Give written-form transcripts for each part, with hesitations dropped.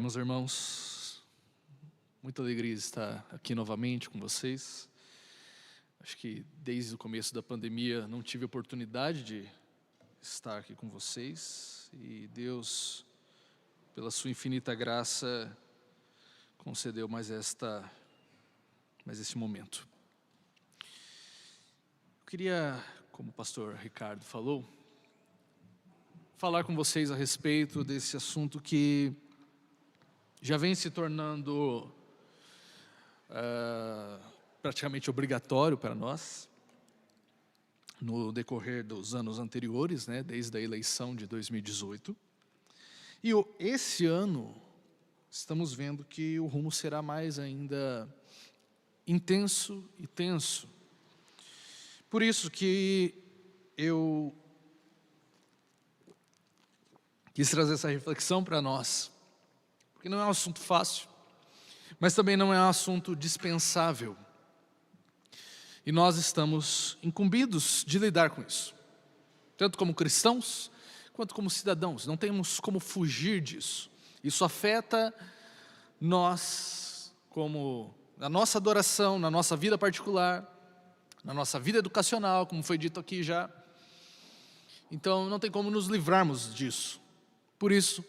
meus irmãos. Muita alegria estar aqui novamente com vocês. Acho que desde o começo da pandemia não tive oportunidade de estar aqui com vocês. E Deus, pela sua infinita graça, concedeu mais esse momento. Eu queria, como o pastor Ricardo falou, falar com vocês a respeito desse assunto que já vem se tornando praticamente obrigatório para nós no decorrer dos anos anteriores, né, desde a eleição de 2018. E esse ano estamos vendo que o rumo será mais ainda intenso e tenso. Por isso que eu quis trazer essa reflexão para nós, porque não é um assunto fácil, mas também não é um assunto dispensável. E nós estamos incumbidos de lidar com isso, tanto como cristãos, quanto como cidadãos. Não temos como fugir disso. Isso afeta nós, como na nossa adoração, na nossa vida particular, na nossa vida educacional, como foi dito aqui já. Então não tem como nos livrarmos disso. Por isso,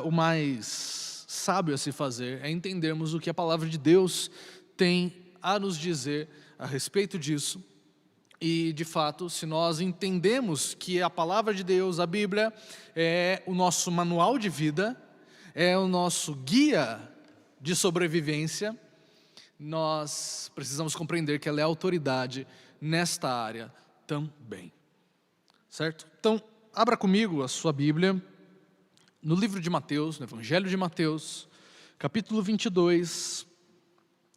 o mais sábio a se fazer é entendermos o que a palavra de Deus tem a nos dizer a respeito disso. E, de fato, se nós entendemos que a palavra de Deus, a Bíblia, é o nosso manual de vida, é o nosso guia de sobrevivência, nós precisamos compreender que ela é autoridade nesta área também. Certo? Então, abra comigo a sua Bíblia no livro de Mateus, no Evangelho de Mateus, capítulo 22,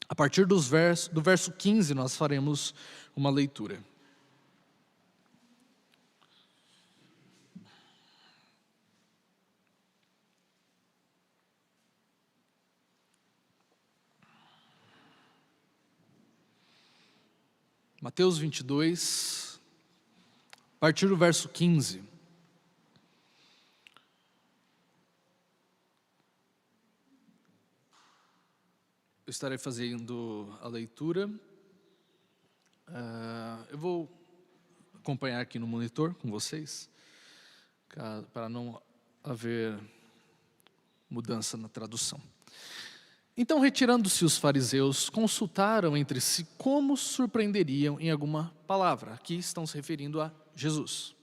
a partir do verso 15, nós faremos uma leitura. Mateus 22, a partir do verso 15. Eu estarei fazendo a leitura. Eu vou acompanhar aqui no monitor com vocês, para não haver mudança na tradução. Então, retirando-se os fariseus, consultaram entre si como surpreenderiam em alguma palavra. Aqui estão se referindo a Jesus.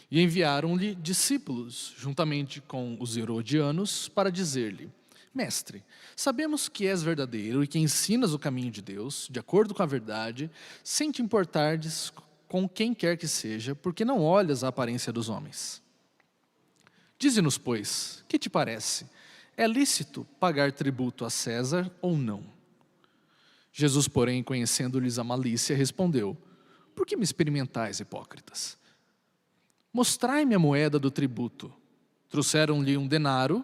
E enviaram-lhe discípulos, juntamente com os herodianos, para dizer-lhe: Mestre, sabemos que és verdadeiro e que ensinas o caminho de Deus, de acordo com a verdade, sem te importardes com quem quer que seja, porque não olhas a aparência dos homens. Dize-nos, pois, que te parece? É lícito pagar tributo a César ou não? Jesus, porém, conhecendo-lhes a malícia, respondeu: Por que me experimentais, hipócritas? Mostrai-me a moeda do tributo. Trouxeram-lhe um denário,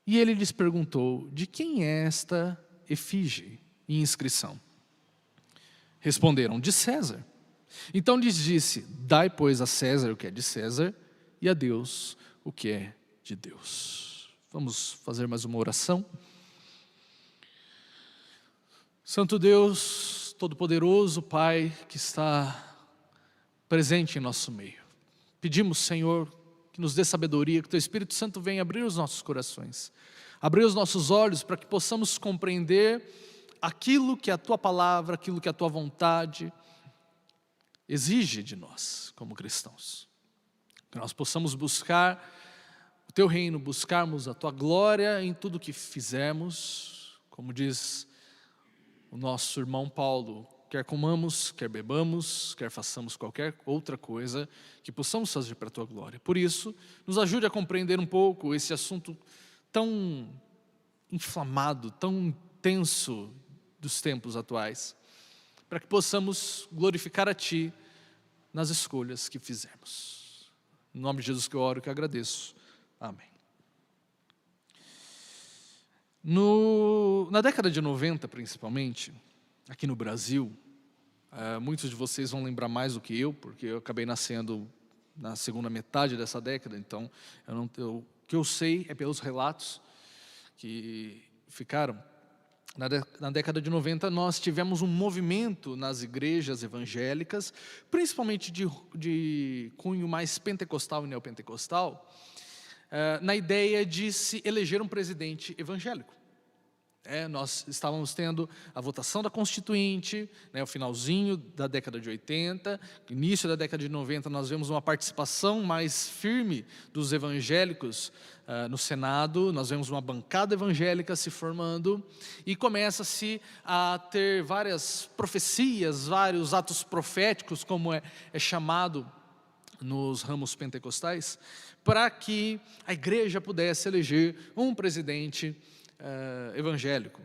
e ele lhes perguntou: De quem é esta efígie e inscrição? Responderam: De César. Então lhes disse: Dai, pois, a César o que é de César, e a Deus o que é de Deus. Vamos fazer mais uma oração. Santo Deus, Todo-Poderoso, Pai, que está presente em nosso meio. Pedimos, Senhor, que nos dê sabedoria, que Teu Espírito Santo venha abrir os nossos corações, abrir os nossos olhos para que possamos compreender aquilo que a Tua palavra, aquilo que a Tua vontade exige de nós como cristãos. Que nós possamos buscar o Teu reino, buscarmos a Tua glória em tudo que fizermos, como diz o nosso irmão Paulo: quer comamos, quer bebamos, quer façamos qualquer outra coisa, que possamos fazer para a Tua glória. Por isso, nos ajude a compreender um pouco esse assunto tão inflamado, tão intenso dos tempos atuais, para que possamos glorificar a Ti nas escolhas que fizermos. Em nome de Jesus que eu oro e que eu agradeço. Amém. Na década de 90, principalmente, aqui no Brasil, muitos de vocês vão lembrar mais do que eu, porque eu acabei nascendo na segunda metade dessa década, então o que eu sei é pelos relatos que ficaram. Na década de 90, nós tivemos um movimento nas igrejas evangélicas, principalmente de cunho mais pentecostal e neopentecostal, na ideia de se eleger um presidente evangélico. Nós estávamos tendo a votação da Constituinte, o finalzinho da década de 80, início da década de 90, nós vemos uma participação mais firme dos evangélicos no Senado, nós vemos uma bancada evangélica se formando, e começa-se a ter várias profecias, vários atos proféticos, como é chamado nos ramos pentecostais, para que a igreja pudesse eleger um presidente evangélico,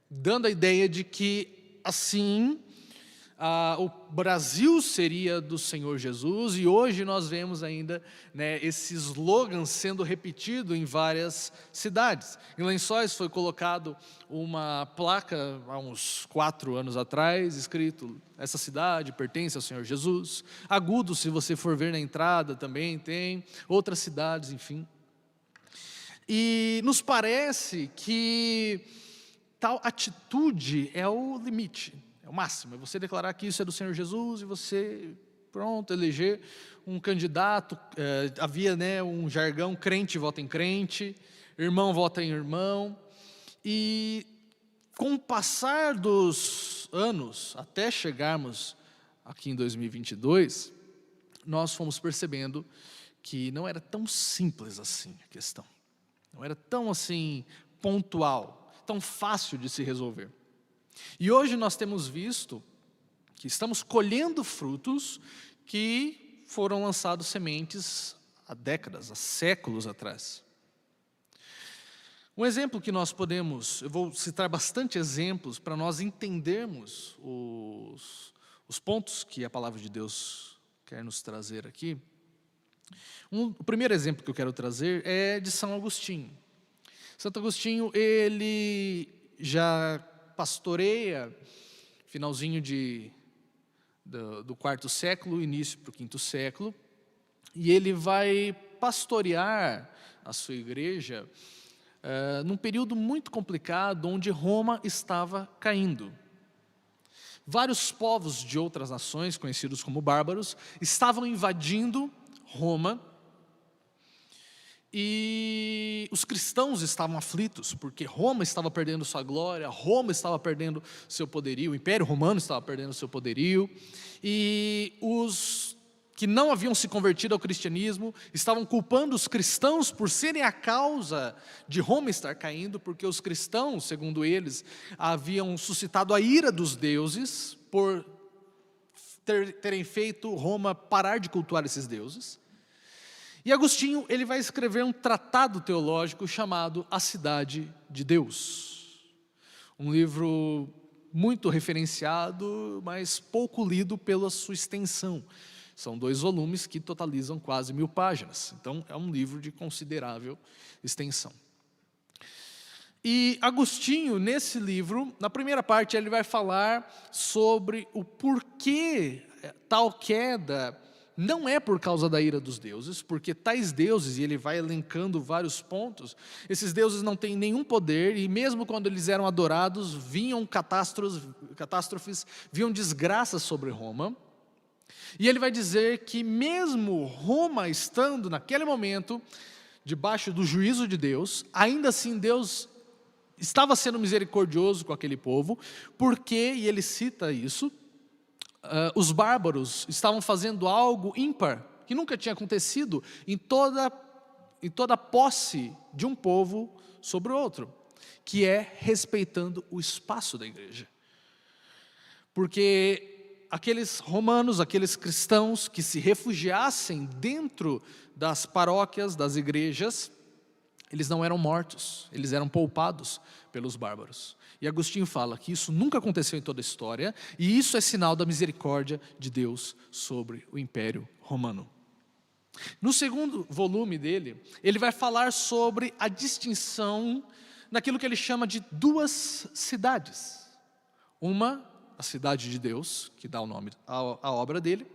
dando a ideia de que assim o Brasil seria do Senhor Jesus, e hoje nós vemos ainda esse slogan sendo repetido em várias cidades. Em Lençóis foi colocado uma placa há uns 4 anos atrás, escrito: essa cidade pertence ao Senhor Jesus. Agudos, se você for ver na entrada, também tem, outras cidades, enfim. E nos parece que tal atitude é o limite, é o máximo, é você declarar que isso é do Senhor Jesus e você, pronto, eleger um candidato. Havia um jargão: crente vota em crente, irmão vota em irmão. E com o passar dos anos, até chegarmos aqui em 2022, nós fomos percebendo que não era tão simples assim a questão. Não era tão assim pontual, tão fácil de se resolver. E hoje nós temos visto que estamos colhendo frutos que foram lançados sementes há décadas, há séculos atrás. Um exemplo que nós podemos, eu vou citar bastante exemplos para nós entendermos os pontos que a palavra de Deus quer nos trazer aqui. O primeiro exemplo que eu quero trazer é de São Agostinho. Santo Agostinho, ele já pastoreia finalzinho do 4º século, início para o 5º século, e ele vai pastorear a sua igreja num período muito complicado, onde Roma estava caindo. Vários povos de outras nações, conhecidos como bárbaros, estavam invadindo Roma, e os cristãos estavam aflitos, porque Roma estava perdendo sua glória, Roma estava perdendo seu poderio, o Império Romano estava perdendo seu poderio, e os que não haviam se convertido ao cristianismo estavam culpando os cristãos por serem a causa de Roma estar caindo, porque os cristãos, segundo eles, haviam suscitado a ira dos deuses por terem feito Roma parar de cultuar esses deuses. E Agostinho, ele vai escrever um tratado teológico chamado A Cidade de Deus. Um livro muito referenciado, mas pouco lido pela sua extensão. São 2 volumes que totalizam quase 1000 páginas. Então, é um livro de considerável extensão. E Agostinho, nesse livro, na primeira parte, ele vai falar sobre o porquê tal queda não é por causa da ira dos deuses, porque tais deuses, e ele vai elencando vários pontos, esses deuses não têm nenhum poder, e mesmo quando eles eram adorados, vinham catástrofes, vinham desgraças sobre Roma. E ele vai dizer que mesmo Roma estando naquele momento debaixo do juízo de Deus, ainda assim Deus estava sendo misericordioso com aquele povo, porque, e ele cita isso, os bárbaros estavam fazendo algo ímpar, que nunca tinha acontecido em toda a posse de um povo sobre o outro, que é respeitando o espaço da igreja. Porque aqueles romanos, aqueles cristãos que se refugiassem dentro das paróquias, das igrejas, eles não eram mortos, eles eram poupados pelos bárbaros. E Agostinho fala que isso nunca aconteceu em toda a história, e isso é sinal da misericórdia de Deus sobre o Império Romano. No segundo volume dele, ele vai falar sobre a distinção naquilo que ele chama de 2 cidades. Uma, a cidade de Deus, que dá o nome à obra dele,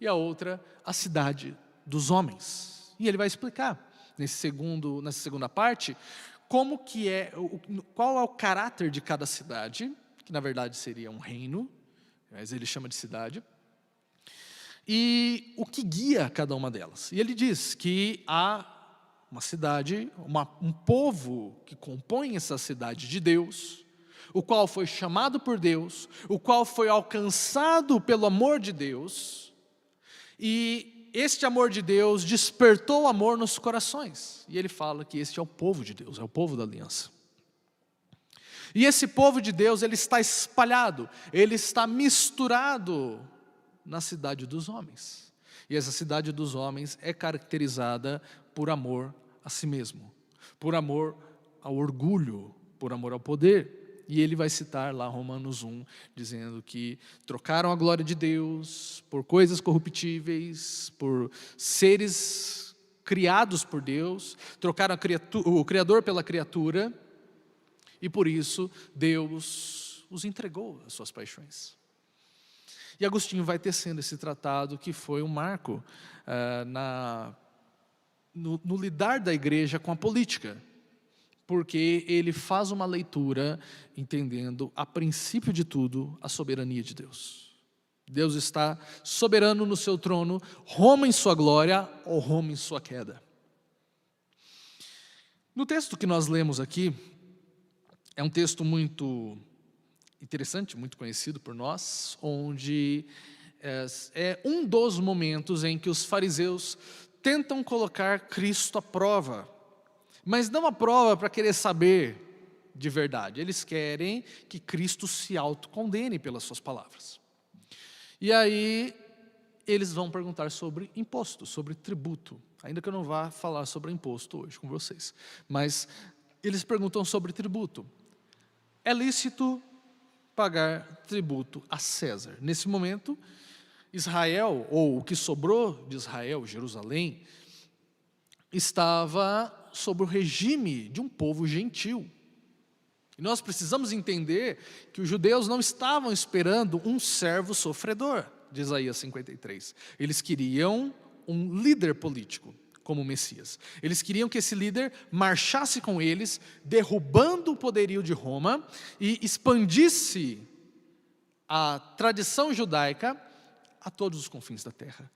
e a outra, a cidade dos homens. E ele vai explicar nessa segunda parte como que qual é o caráter de cada cidade, que na verdade seria um reino, mas ele chama de cidade, e o que guia cada uma delas. E ele diz que há uma cidade, um povo que compõe essa cidade de Deus, o qual foi chamado por Deus, o qual foi alcançado pelo amor de Deus, e este amor de Deus despertou amor nos corações. E ele fala que este é o povo de Deus, é o povo da aliança. E esse povo de Deus, ele está espalhado, ele está misturado na cidade dos homens. E essa cidade dos homens é caracterizada por amor a si mesmo, por amor ao orgulho, por amor ao poder. E ele vai citar lá Romanos 1, dizendo que trocaram a glória de Deus por coisas corruptíveis, por seres criados por Deus, trocaram o Criador pela criatura, e por isso Deus os entregou às suas paixões. E Agostinho vai tecendo esse tratado que foi um marco no lidar da igreja com a política, porque ele faz uma leitura entendendo, a princípio de tudo, a soberania de Deus. Deus está soberano no seu trono, Roma em sua glória ou Roma em sua queda. No texto que nós lemos aqui, é um texto muito interessante, muito conhecido por nós, onde é um dos momentos em que os fariseus tentam colocar Cristo à prova, mas não à prova para querer saber de verdade. Eles querem que Cristo se autocondene pelas suas palavras. E aí eles vão perguntar sobre imposto, sobre tributo, ainda que eu não vá falar sobre imposto hoje com vocês, mas eles perguntam sobre tributo. É lícito pagar tributo a César? Nesse momento, Israel, ou o que sobrou de Israel, Jerusalém, estava sob o regime de um povo gentil. E nós precisamos entender que os judeus não estavam esperando um servo sofredor, de Isaías 53. Eles queriam um líder político, como o Messias. Eles queriam que esse líder marchasse com eles, derrubando o poderio de Roma e expandisse a tradição judaica a todos os confins da terra.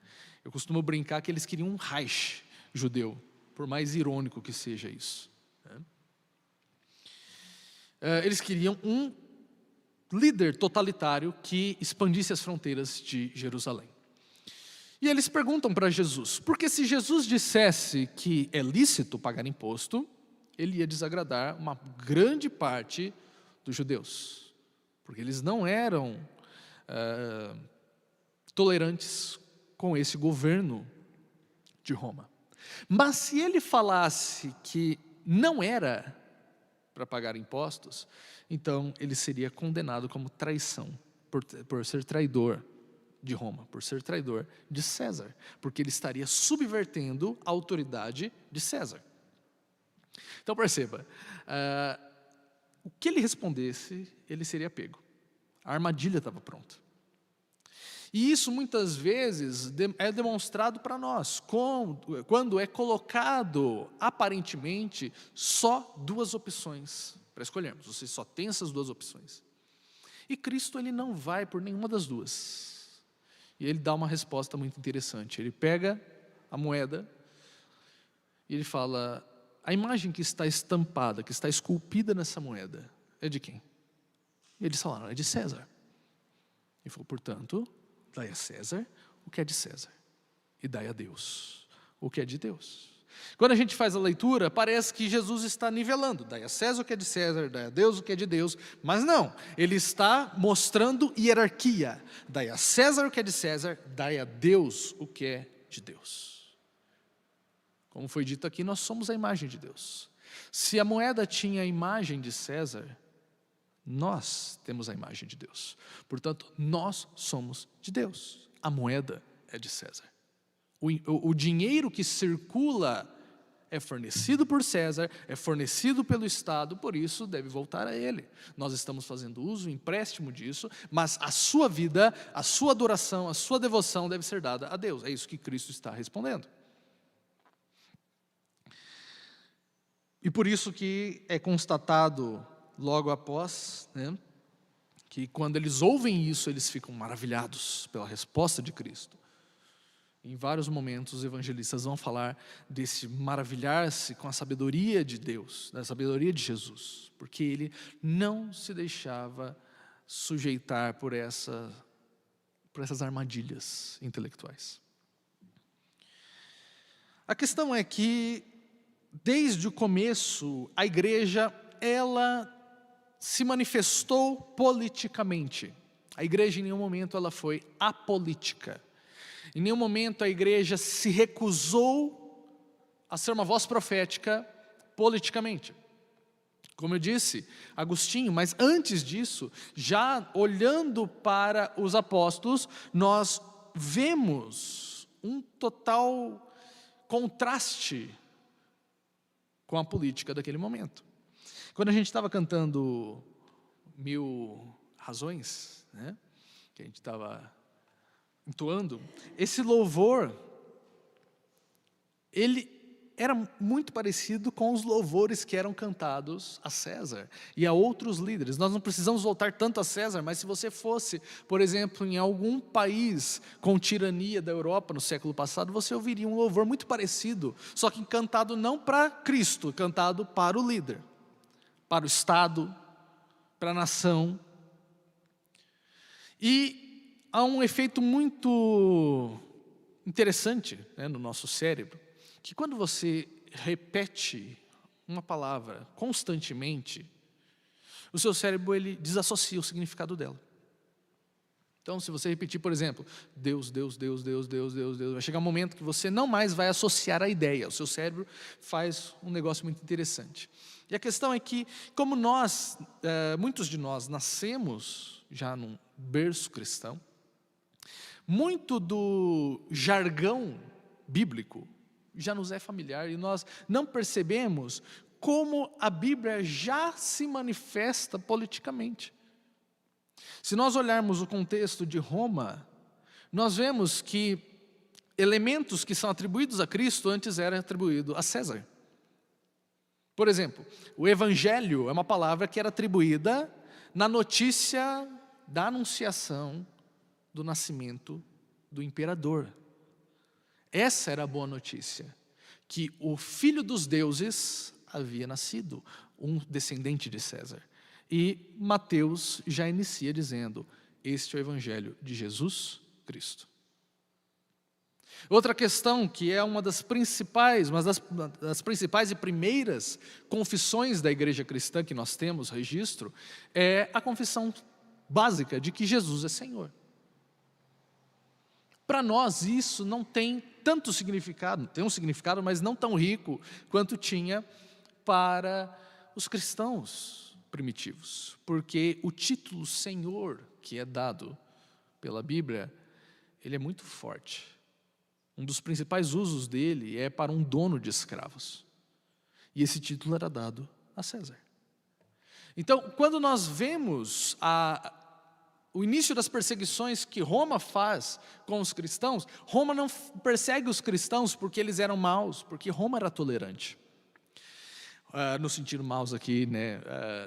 Eu costumo brincar que eles queriam um Reich judeu, por mais irônico que seja isso. Eles queriam um líder totalitário que expandisse as fronteiras de Jerusalém. E eles perguntam para Jesus, porque se Jesus dissesse que é lícito pagar imposto, ele ia desagradar uma grande parte dos judeus, porque eles não eram tolerantes com esse governo de Roma. Mas se ele falasse que não era para pagar impostos, então ele seria condenado como traição, por ser traidor de Roma, por ser traidor de César, porque ele estaria subvertendo a autoridade de César. Então perceba, o que ele respondesse, ele seria pego. A armadilha estava pronta. E isso muitas vezes é demonstrado para nós, quando é colocado aparentemente só duas opções para escolhermos. Você só tem essas duas opções. E Cristo, ele não vai por nenhuma das duas. E ele dá uma resposta muito interessante. Ele pega a moeda e ele fala, a imagem que está estampada, que está esculpida nessa moeda, é de quem? E eles falaram, é de César. Ele falou, portanto, dai a César o que é de César, e dai a Deus o que é de Deus. Quando a gente faz a leitura, parece que Jesus está nivelando, dai a César o que é de César, dai a Deus o que é de Deus, mas não, ele está mostrando hierarquia, dai a César o que é de César, dai a Deus o que é de Deus. Como foi dito aqui, nós somos a imagem de Deus. Se a moeda tinha a imagem de César, nós temos a imagem de Deus. Portanto, nós somos de Deus. A moeda é de César. O dinheiro que circula é fornecido por César, é fornecido pelo Estado, por isso deve voltar a ele. Nós estamos fazendo uso, empréstimo disso, mas a sua vida, a sua adoração, a sua devoção deve ser dada a Deus. É isso que Cristo está respondendo. E por isso que é constatado logo após, que quando eles ouvem isso, eles ficam maravilhados pela resposta de Cristo. Em vários momentos os evangelistas vão falar desse maravilhar-se com a sabedoria de Deus, da sabedoria de Jesus, porque ele não se deixava sujeitar por essas armadilhas intelectuais. A questão é que, desde o começo, a igreja, ela se manifestou politicamente. A igreja em nenhum momento ela foi apolítica. Em nenhum momento a igreja se recusou a ser uma voz profética politicamente. Como eu disse, Agostinho, mas antes disso, já olhando para os apóstolos, nós vemos um total contraste com a política daquele momento. Quando a gente estava cantando Mil Razões, que a gente estava entoando, esse louvor, ele era muito parecido com os louvores que eram cantados a César e a outros líderes. Nós não precisamos voltar tanto a César, mas se você fosse, por exemplo, em algum país com tirania da Europa no século passado, você ouviria um louvor muito parecido, só que cantado não para Cristo, cantado para o líder, para o Estado, para a nação. E há um efeito muito interessante no nosso cérebro, que quando você repete uma palavra constantemente, o seu cérebro ele desassocia o significado dela. Então, se você repetir, por exemplo, Deus, Deus, Deus, Deus, Deus, Deus, Deus, vai chegar um momento que você não mais vai associar a ideia. O seu cérebro faz um negócio muito interessante. E a questão é que, como muitos de nós nascemos já num berço cristão, muito do jargão bíblico já nos é familiar e nós não percebemos como a Bíblia já se manifesta politicamente. Se nós olharmos o contexto de Roma, nós vemos que elementos que são atribuídos a Cristo antes eram atribuídos a César. Por exemplo, o evangelho é uma palavra que era atribuída na notícia da anunciação do nascimento do imperador. Essa era a boa notícia, que o filho dos deuses havia nascido, um descendente de César. E Mateus já inicia dizendo, este é o evangelho de Jesus Cristo. Outra questão que é uma das principais e primeiras confissões da igreja cristã que nós temos registro, é a confissão básica de que Jesus é Senhor. Para nós isso não tem tanto significado, tem um significado, mas não tão rico quanto tinha para os cristãos primitivos. Porque o título Senhor que é dado pela Bíblia, ele é muito forte. Um dos principais usos dele é para um dono de escravos. E esse título era dado a César. Então, quando nós vemos o início das perseguições que Roma faz com os cristãos, Roma não persegue os cristãos porque eles eram maus, porque Roma era tolerante. No sentido maus aqui,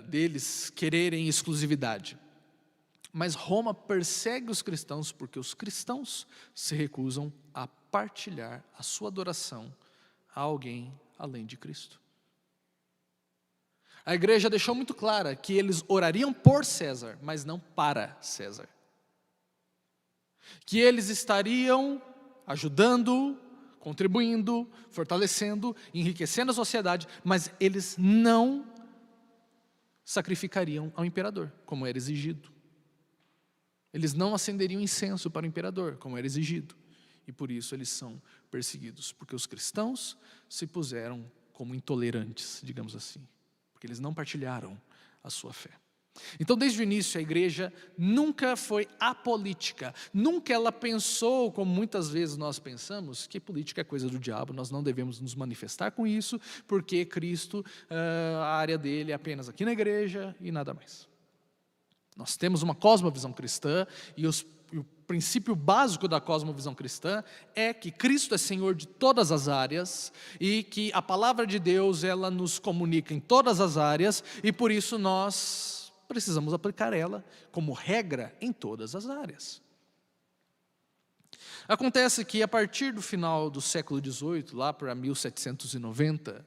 deles quererem exclusividade. Mas Roma persegue os cristãos porque os cristãos se recusam a partilhar a sua adoração a alguém além de Cristo. A igreja deixou muito clara que eles orariam por César, mas não para César. Que eles estariam ajudando, contribuindo, fortalecendo, enriquecendo a sociedade, mas eles não sacrificariam ao imperador, como era exigido. Eles não acenderiam incenso para o imperador, como era exigido. E por isso eles são perseguidos, porque os cristãos se puseram como intolerantes, digamos assim. Porque eles não partilharam a sua fé. Então, desde o início, a igreja nunca foi apolítica. Nunca ela pensou, como muitas vezes nós pensamos, que política é coisa do diabo, nós não devemos nos manifestar com isso, porque Cristo, a área dele é apenas aqui na igreja e nada mais. Nós temos uma cosmovisão cristã e os o princípio básico da cosmovisão cristã é que Cristo é Senhor de todas as áreas e que a palavra de Deus, ela nos comunica em todas as áreas e por isso nós precisamos aplicar ela como regra em todas as áreas. Acontece que a partir do final do século XVIII, lá para 1790,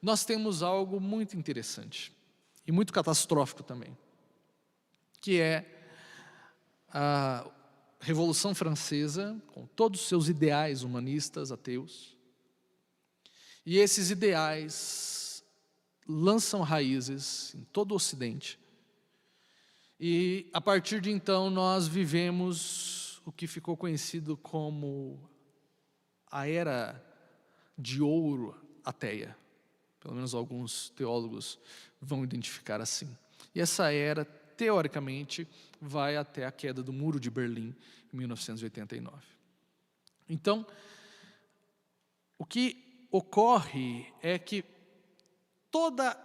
nós temos algo muito interessante e muito catastrófico também, que é a Revolução Francesa, com todos os seus ideais humanistas, ateus, e esses ideais lançam raízes em todo o Ocidente, e a partir de então nós vivemos o que ficou conhecido como a Era de Ouro ateia, pelo menos alguns teólogos vão identificar assim. E essa era, teoricamente, vai até a queda do Muro de Berlim, em 1989. Então, o que ocorre é que toda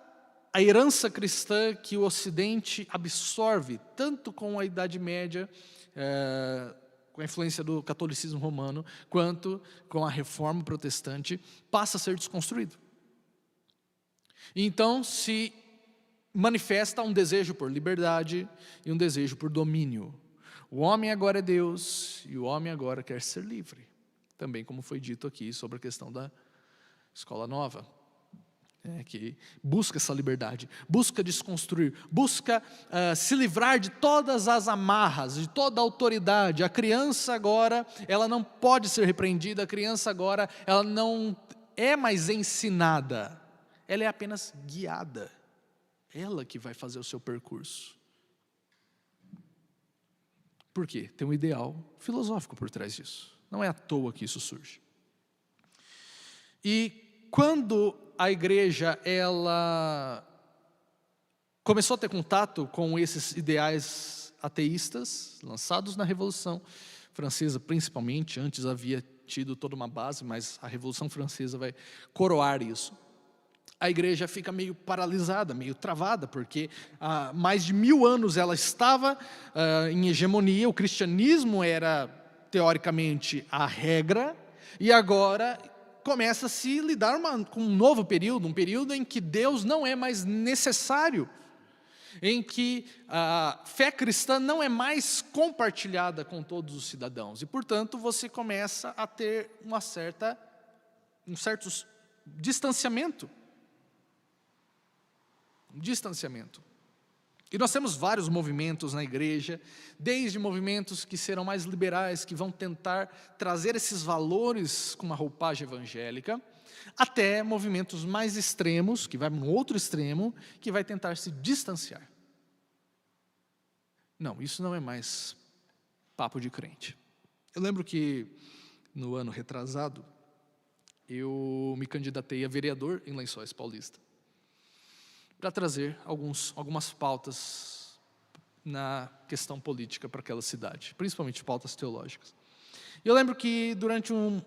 a herança cristã que o Ocidente absorve, tanto com a Idade Média, com a influência do catolicismo romano, quanto com a Reforma Protestante, passa a ser desconstruído. Então, se manifesta um desejo por liberdade e um desejo por domínio. O homem agora é Deus e o homem agora quer ser livre. Também como foi dito aqui sobre a questão da escola nova, que busca essa liberdade, busca desconstruir, busca se livrar de todas as amarras, de toda a autoridade. A criança agora, ela não pode ser repreendida, a criança agora, ela não é mais ensinada, ela é apenas guiada. Ela que vai fazer o seu percurso. Por quê? Tem um ideal filosófico por trás disso. Não é à toa que isso surge. E quando a igreja, ela começou a ter contato com esses ideais ateístas, lançados na Revolução Francesa principalmente, antes havia tido toda uma base, mas a Revolução Francesa vai coroar isso. A igreja fica meio paralisada, meio travada, porque há mais de 1000 anos ela estava em hegemonia, o cristianismo era, teoricamente, a regra, e agora começa a se lidar com um novo período, um período em que Deus não é mais necessário, em que a fé cristã não é mais compartilhada com todos os cidadãos, e portanto você começa a ter um certo distanciamento. E nós temos vários movimentos na igreja, desde movimentos que serão mais liberais, que vão tentar trazer esses valores com uma roupagem evangélica, até movimentos mais extremos, que vai no outro extremo, que vai tentar se distanciar. Não, isso não é mais papo de crente. Eu lembro que no ano retrasado, eu me candidatei a vereador em Lençóis Paulista, para trazer algumas pautas na questão política para aquela cidade, principalmente pautas teológicas. E eu lembro que durante um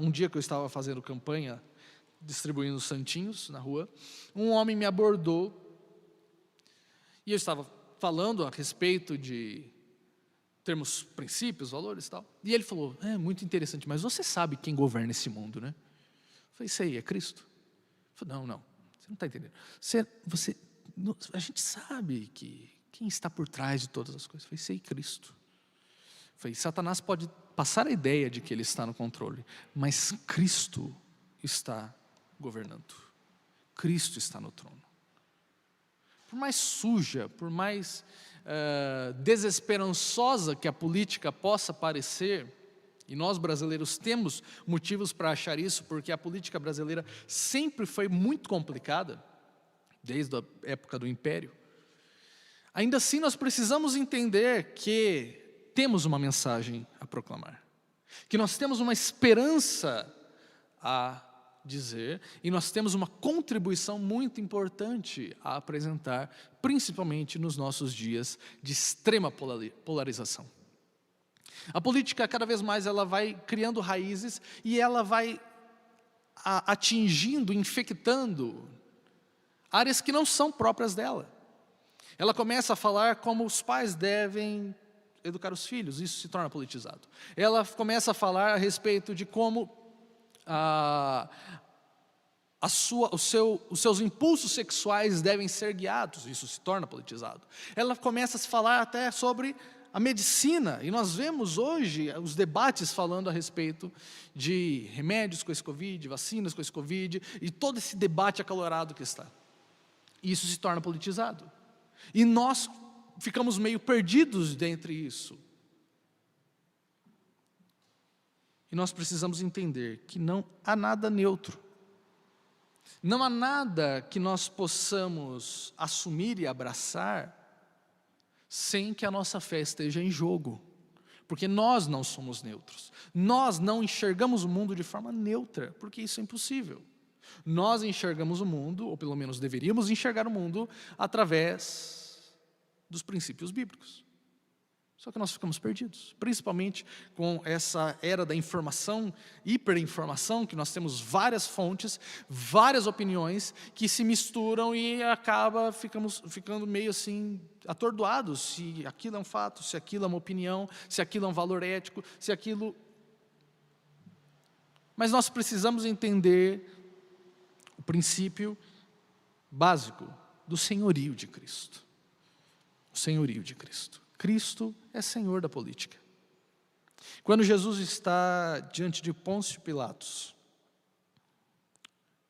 dia que eu estava fazendo campanha, distribuindo santinhos na rua, um homem me abordou, e eu estava falando a respeito de termos princípios, valores e tal, e ele falou, muito interessante, mas você sabe quem governa esse mundo, né? Eu falei, sei, é Cristo. Eu falei, não. Você não está entendendo. A gente sabe que quem está por trás de todas as coisas. Eu falei, sei, Cristo. Eu falei, Satanás pode passar a ideia de que ele está no controle, mas Cristo está governando. Cristo está no trono. Por mais suja, por mais desesperançosa que a política possa parecer, e nós brasileiros temos motivos para achar isso, porque a política brasileira sempre foi muito complicada, desde a época do Império. Ainda assim, nós precisamos entender que temos uma mensagem a proclamar, que nós temos uma esperança a dizer, e nós temos uma contribuição muito importante a apresentar, principalmente nos nossos dias de extrema polarização. A política, cada vez mais, ela vai criando raízes e ela vai atingindo, infectando áreas que não são próprias dela. Ela começa a falar como os pais devem educar os filhos, isso se torna politizado. Ela começa a falar a respeito de como os seus impulsos sexuais devem ser guiados, isso se torna politizado. Ela começa a se falar até sobre a medicina, e nós vemos hoje os debates falando a respeito de remédios com esse Covid, vacinas com esse Covid, e todo esse debate acalorado que está. E isso se torna politizado. E nós ficamos meio perdidos dentre isso. E nós precisamos entender que não há nada neutro. Não há nada que nós possamos assumir e abraçar sem que a nossa fé esteja em jogo. Porque nós não somos neutros. Nós não enxergamos o mundo de forma neutra, porque isso é impossível. Nós enxergamos o mundo, ou pelo menos deveríamos enxergar o mundo, através dos princípios bíblicos. Só que nós ficamos perdidos, principalmente com essa era da informação, hiperinformação, que nós temos várias fontes, várias opiniões que se misturam e ficamos ficando meio assim atordoados, se aquilo é um fato, se aquilo é uma opinião, se aquilo é um valor ético, se aquilo... Mas nós precisamos entender o princípio básico do senhorio de Cristo. O senhorio de Cristo. Cristo é Senhor da política. Quando Jesus está diante de Pôncio Pilatos,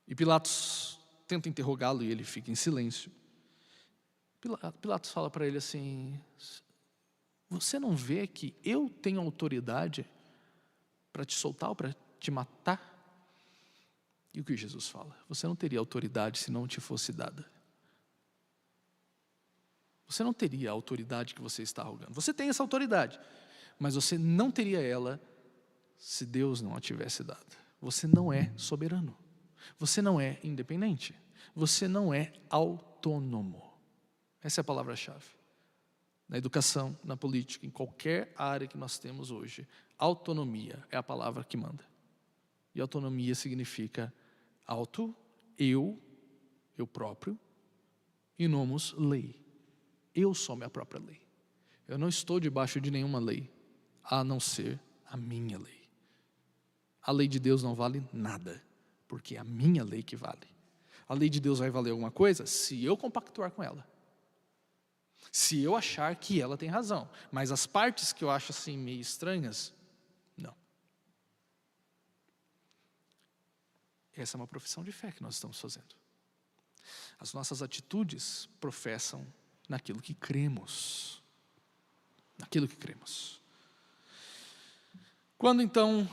e Pilatos tenta interrogá-lo e ele fica em silêncio, Pilatos fala para ele assim: você não vê que eu tenho autoridade para te soltar ou para te matar? E o que Jesus fala? Você não teria autoridade se não te fosse dada. Você não teria a autoridade que você está arrogando. Você tem essa autoridade, mas você não teria ela se Deus não a tivesse dado. Você não é soberano. Você não é independente. Você não é autônomo. Essa é a palavra-chave. Na educação, na política, em qualquer área que nós temos hoje, autonomia é a palavra que manda. E autonomia significa auto, eu próprio, e nomos, lei. Eu sou minha própria lei. Eu não estou debaixo de nenhuma lei, a não ser a minha lei. A lei de Deus não vale nada, porque é a minha lei que vale. A lei de Deus vai valer alguma coisa se eu compactuar com ela. Se eu achar que ela tem razão. Mas as partes que eu acho assim meio estranhas, não. Essa é uma profissão de fé que nós estamos fazendo. As nossas atitudes professam naquilo que cremos. Naquilo que cremos. Quando então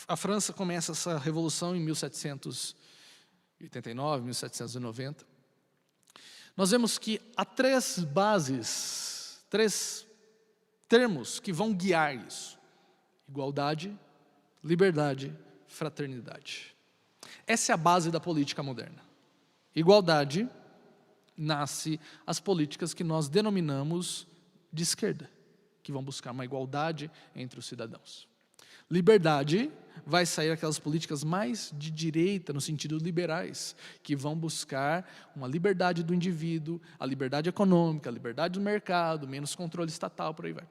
a França começa essa revolução em 1789, 1790, nós vemos que há três bases, três termos que vão guiar isso: igualdade, liberdade, fraternidade. Essa é a base da política moderna. Igualdade nasce as políticas que nós denominamos de esquerda, que vão buscar uma igualdade entre os cidadãos. Liberdade vai sair aquelas políticas mais de direita, no sentido liberais, que vão buscar uma liberdade do indivíduo, a liberdade econômica, a liberdade do mercado, menos controle estatal, por aí vai.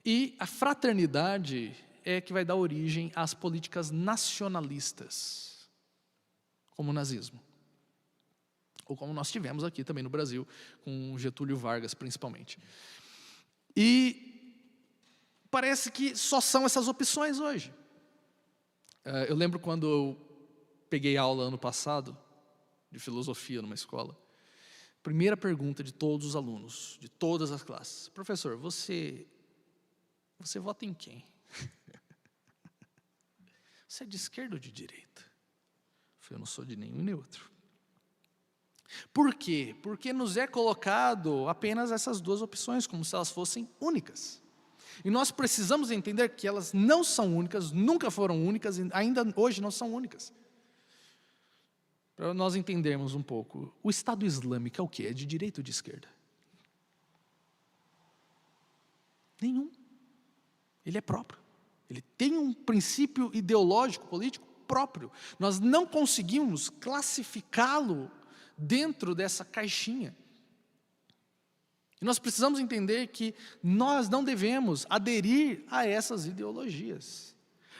E a fraternidade é que vai dar origem às políticas nacionalistas, como o nazismo. Ou como nós tivemos aqui também no Brasil, com Getúlio Vargas principalmente. E parece que só são essas opções hoje. Eu lembro quando eu peguei aula ano passado, de filosofia numa escola, primeira pergunta de todos os alunos, de todas as classes: professor, você vota em quem? Você é de esquerda ou de direita? Eu não sou de nenhum nem outro. Por quê? Porque nos é colocado apenas essas duas opções, como se elas fossem únicas. E nós precisamos entender que elas não são únicas, nunca foram únicas e ainda hoje não são únicas. Para nós entendermos um pouco, o Estado Islâmico é o quê? É de direita ou de esquerda? Nenhum. Ele é próprio. Ele tem um princípio ideológico, político próprio. Nós não conseguimos classificá-lo dentro dessa caixinha. E nós precisamos entender que nós não devemos aderir a essas ideologias.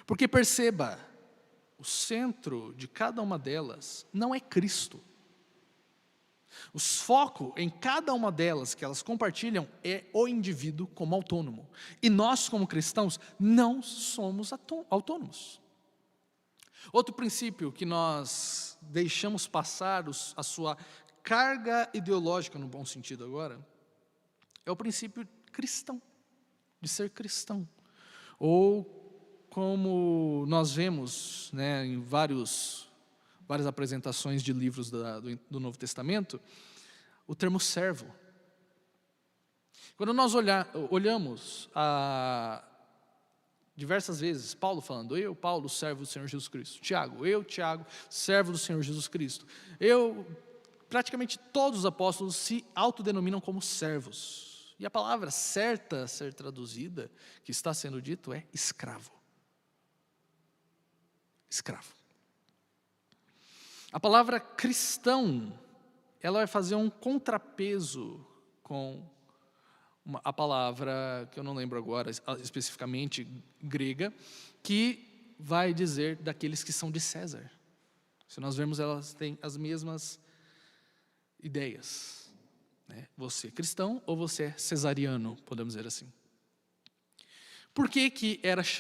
Porque perceba, o centro de cada uma delas não é Cristo. O foco em cada uma delas que elas compartilham é o indivíduo como autônomo. E nós, como cristãos, não somos autônomos. Outro princípio que nós deixamos passar a sua carga ideológica, no bom sentido agora, é o princípio cristão, de ser cristão. Ou como nós vemos, né, em várias apresentações de livros do Novo Testamento, o termo servo. Quando nós olhamos diversas vezes, Paulo falando, eu, Paulo, servo do Senhor Jesus Cristo. Tiago, servo do Senhor Jesus Cristo. Praticamente todos os apóstolos se autodenominam como servos. E a palavra certa a ser traduzida, que está sendo dito, é escravo. Escravo. A palavra cristão, ela vai fazer um contrapeso com a palavra, que eu não lembro agora especificamente, grega, que vai dizer daqueles que são de César. Se nós vemos, elas têm as mesmas ideias. Você é cristão ou você é cesariano, podemos dizer assim. Por que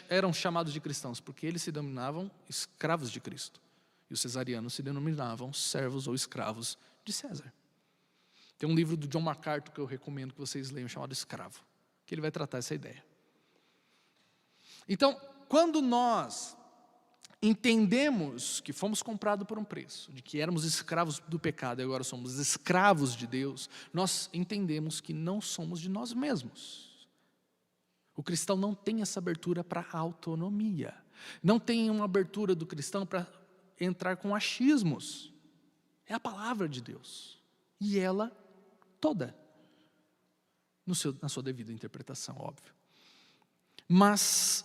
eram chamados de cristãos? Porque eles se denominavam escravos de Cristo. E os cesarianos se denominavam servos ou escravos de César. Tem um livro do John MacArthur que eu recomendo que vocês leiam, chamado Escravo, que ele vai tratar essa ideia. Então, quando nós entendemos que fomos comprados por um preço, de que éramos escravos do pecado e agora somos escravos de Deus, nós entendemos que não somos de nós mesmos. O cristão não tem essa abertura para a autonomia. Não tem uma abertura do cristão para entrar com achismos. É a palavra de Deus. E ela toda, na sua devida interpretação, óbvio. Mas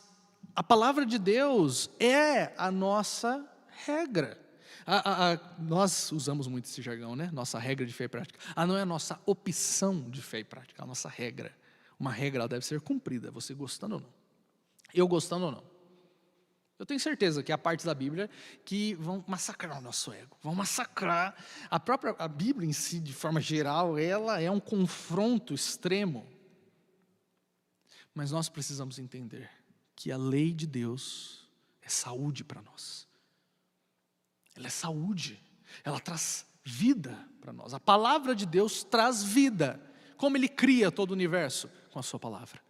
a palavra de Deus é a nossa regra. Nós usamos muito esse jargão, né? Nossa regra de fé e prática. Não é a nossa opção de fé e prática, é a nossa regra. Uma regra, ela deve ser cumprida, você gostando ou não. Eu gostando ou não. Eu tenho certeza que há partes da Bíblia que vão massacrar o nosso ego, vão massacrar. A Bíblia em si, de forma geral, ela é um confronto extremo. Mas nós precisamos entender que a lei de Deus é saúde para nós. Ela é saúde, ela traz vida para nós. A palavra de Deus traz vida. Como Ele cria todo o universo? Com a sua palavra.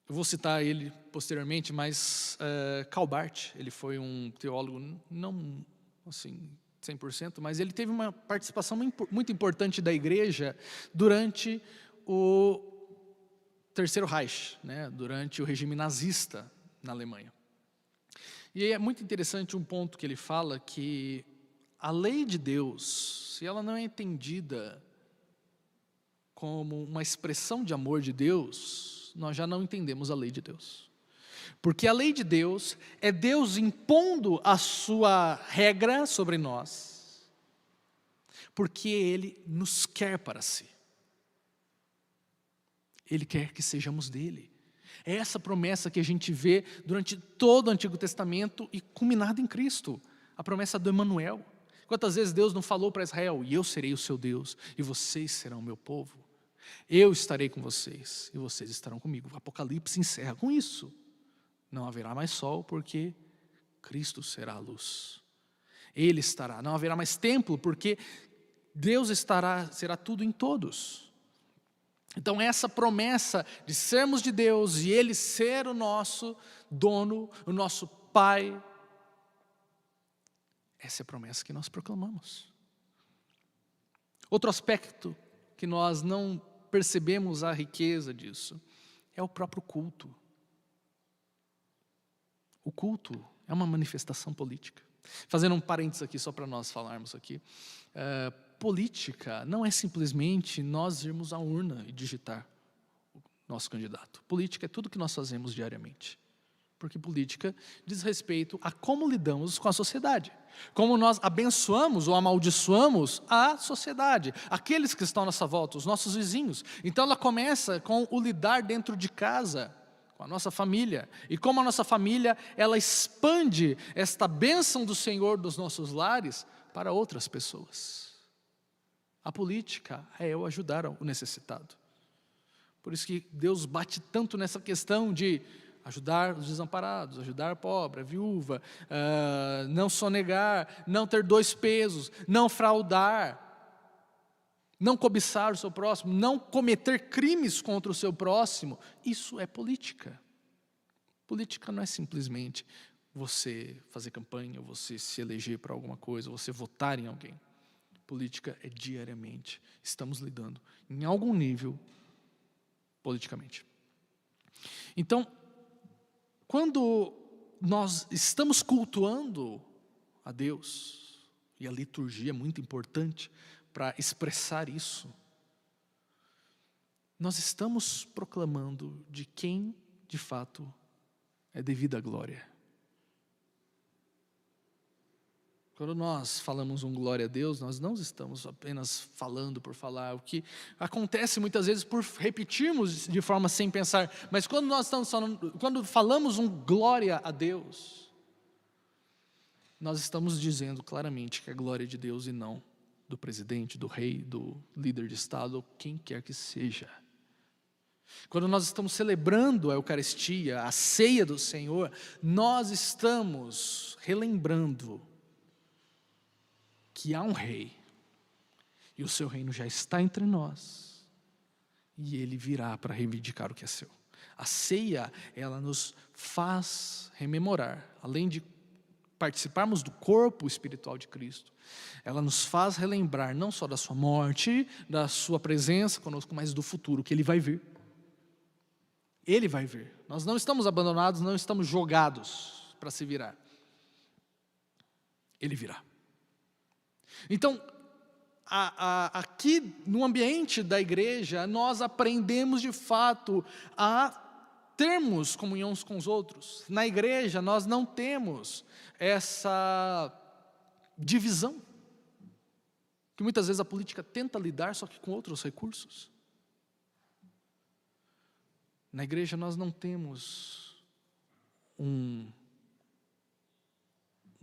Eu vou citar ele posteriormente, mas Karl Barth, ele foi um teólogo, não assim 100%, mas ele teve uma participação muito importante da igreja durante o Terceiro Reich, né, durante o regime nazista na Alemanha. E é muito interessante um ponto que ele fala, que a lei de Deus, se ela não é entendida como uma expressão de amor de Deus, nós já não entendemos a lei de Deus. Porque a lei de Deus é Deus impondo a sua regra sobre nós, porque Ele nos quer para si. Ele quer que sejamos dele. É essa promessa que a gente vê durante todo o Antigo Testamento e culminada em Cristo. A promessa do Emanuel. Quantas vezes Deus não falou para Israel, e eu serei o seu Deus, e vocês serão o meu povo. Eu estarei com vocês, e vocês estarão comigo. O Apocalipse encerra com isso. Não haverá mais sol, porque Cristo será a luz. Ele estará. Não haverá mais templo, porque Deus será tudo em todos. Então essa promessa de sermos de Deus e Ele ser o nosso dono, o nosso Pai, essa é a promessa que nós proclamamos. Outro aspecto que nós não percebemos a riqueza disso é o próprio culto. O culto é uma manifestação política. Fazendo um parênteses aqui só para nós falarmos aqui. Política não é simplesmente nós irmos à urna e digitar o nosso candidato. Política é tudo que nós fazemos diariamente. Porque política diz respeito a como lidamos com a sociedade. Como nós abençoamos ou amaldiçoamos a sociedade, aqueles que estão à nossa volta, os nossos vizinhos. Então ela começa com o lidar dentro de casa, com a nossa família. E como a nossa família, ela expande esta bênção do Senhor dos nossos lares para outras pessoas. A política é eu ajudar o necessitado. Por isso que Deus bate tanto nessa questão de ajudar os desamparados, ajudar a pobre, a viúva, não sonegar, não ter dois pesos, não fraudar, não cobiçar o seu próximo, não cometer crimes contra o seu próximo. Isso é política. Política não é simplesmente você fazer campanha, você se eleger para alguma coisa, você votar em alguém. Política é diariamente. Estamos lidando em algum nível politicamente. Então, quando nós estamos cultuando a Deus, e a liturgia é muito importante para expressar isso, nós estamos proclamando de quem, de fato, é devida a glória. Quando nós falamos um glória a Deus, nós não estamos apenas falando por falar, o que acontece muitas vezes por repetirmos de forma sem pensar, mas quando nós estamos falando, quando falamos um glória a Deus, nós estamos dizendo claramente que é glória de Deus e não do presidente, do rei, do líder de Estado, ou quem quer que seja. Quando nós estamos celebrando a Eucaristia, a ceia do Senhor, nós estamos relembrando que há um rei, e o seu reino já está entre nós, e ele virá para reivindicar o que é seu. A ceia, ela nos faz rememorar, além de participarmos do corpo espiritual de Cristo, ela nos faz relembrar não só da sua morte, da sua presença conosco, mas do futuro, que ele vai vir. Ele vai vir. Nós não estamos abandonados, não estamos jogados para se virar. Ele virá. Então, aqui no ambiente da igreja, nós aprendemos de fato a termos comunhão uns com os outros. Na igreja, nós não temos essa divisão, que muitas vezes a política tenta lidar, só que com outros recursos. Na igreja, nós não temos uma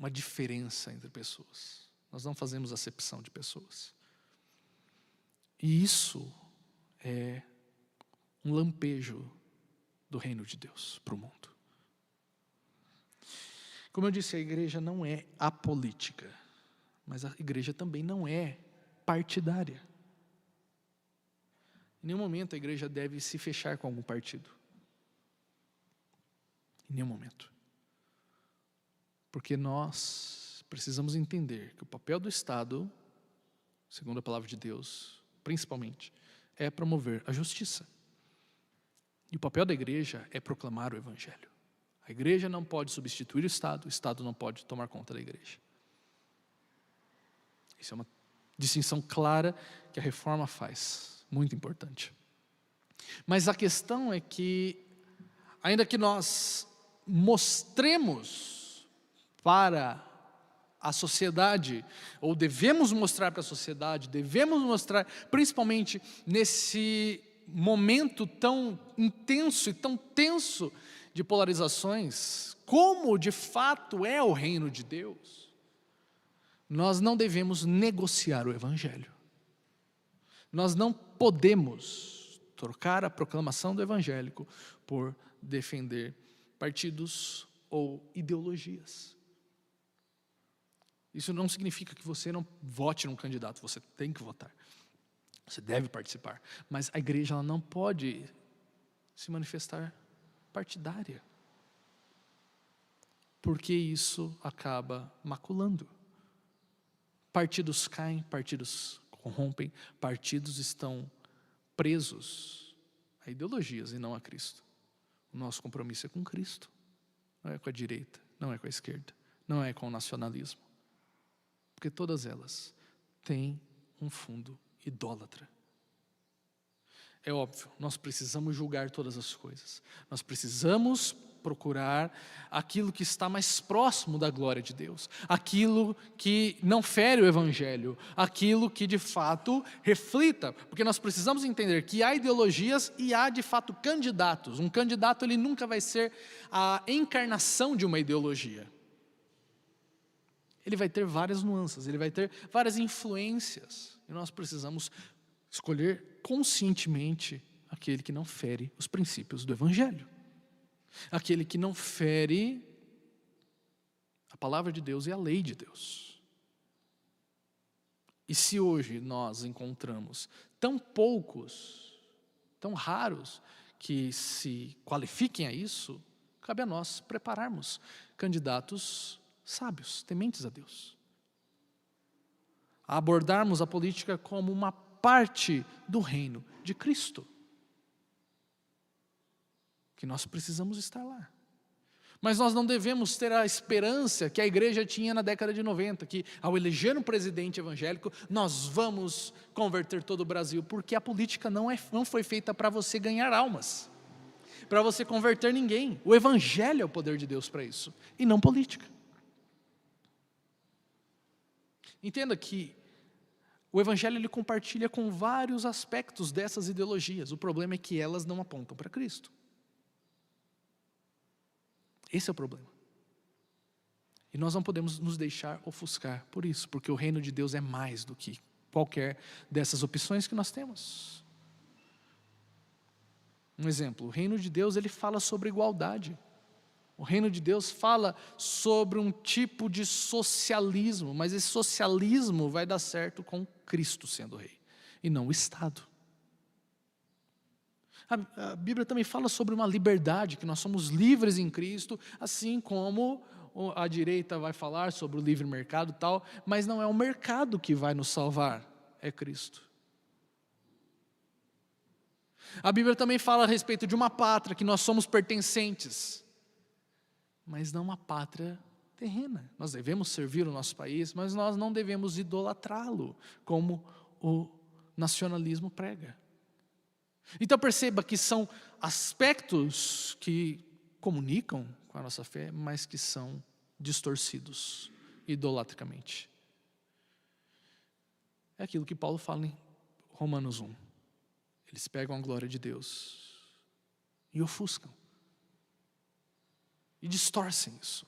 diferença entre pessoas. Nós não fazemos acepção de pessoas. E isso é um lampejo do reino de Deus para o mundo. Como eu disse, a igreja não é apolítica, mas a igreja também não é partidária. Em nenhum momento a igreja deve se fechar com algum partido. Em nenhum momento. Porque nós precisamos entender que o papel do Estado, segundo a palavra de Deus, principalmente, é promover a justiça. E o papel da igreja é proclamar o Evangelho. A igreja não pode substituir o Estado não pode tomar conta da igreja. Isso é uma distinção clara que a reforma faz, muito importante. Mas a questão é que, ainda que nós mostremos para a sociedade, ou devemos mostrar para a sociedade, devemos mostrar, principalmente nesse momento tão intenso e tão tenso de polarizações, como de fato é o reino de Deus, nós não devemos negociar o Evangelho. Nós não podemos trocar a proclamação do evangélico por defender partidos ou ideologias. Isso não significa que você não vote num candidato, você tem que votar. Você deve participar. Mas a igreja ela não pode se manifestar partidária. Porque isso acaba maculando. Partidos caem, partidos corrompem, partidos estão presos a ideologias e não a Cristo. O nosso compromisso é com Cristo. Não é com a direita, não é com a esquerda, não é com o nacionalismo. Porque todas elas têm um fundo idólatra. É óbvio, nós precisamos julgar todas as coisas. Nós precisamos procurar aquilo que está mais próximo da glória de Deus, aquilo que não fere o Evangelho, aquilo que de fato reflita, porque nós precisamos entender que há ideologias e há de fato candidatos. Um candidato, ele nunca vai ser a encarnação de uma ideologia. Ele vai ter várias nuances, ele vai ter várias influências, e nós precisamos escolher conscientemente aquele que não fere os princípios do Evangelho, aquele que não fere a palavra de Deus e a lei de Deus. E se hoje nós encontramos tão poucos, tão raros, que se qualifiquem a isso, cabe a nós prepararmos candidatos sábios, tementes a Deus, a abordarmos a política como uma parte do reino de Cristo, que nós precisamos estar lá. Mas nós não devemos ter a esperança que a igreja tinha na década de 90, que ao eleger um presidente evangélico, nós vamos converter todo o Brasil, porque a política não foi feita para você ganhar almas, para você converter ninguém. O Evangelho é o poder de Deus para isso, e não política. Entenda que o Evangelho ele compartilha com vários aspectos dessas ideologias, o problema é que elas não apontam para Cristo. Esse é o problema. E nós não podemos nos deixar ofuscar por isso, porque o reino de Deus é mais do que qualquer dessas opções que nós temos. Um exemplo, o reino de Deus ele fala sobre igualdade. O reino de Deus fala sobre um tipo de socialismo, mas esse socialismo vai dar certo com Cristo sendo rei, e não o Estado. A Bíblia também fala sobre uma liberdade, que nós somos livres em Cristo, assim como a direita vai falar sobre o livre mercado e tal, mas não é o mercado que vai nos salvar, é Cristo. A Bíblia também fala a respeito de uma pátria, que nós somos pertencentes, mas não uma pátria terrena. Nós devemos servir o nosso país, mas nós não devemos idolatrá-lo, como o nacionalismo prega. Então perceba que são aspectos que comunicam com a nossa fé, mas que são distorcidos idolatricamente. É aquilo que Paulo fala em Romanos 1. Eles pegam a glória de Deus e ofuscam. E distorcem isso.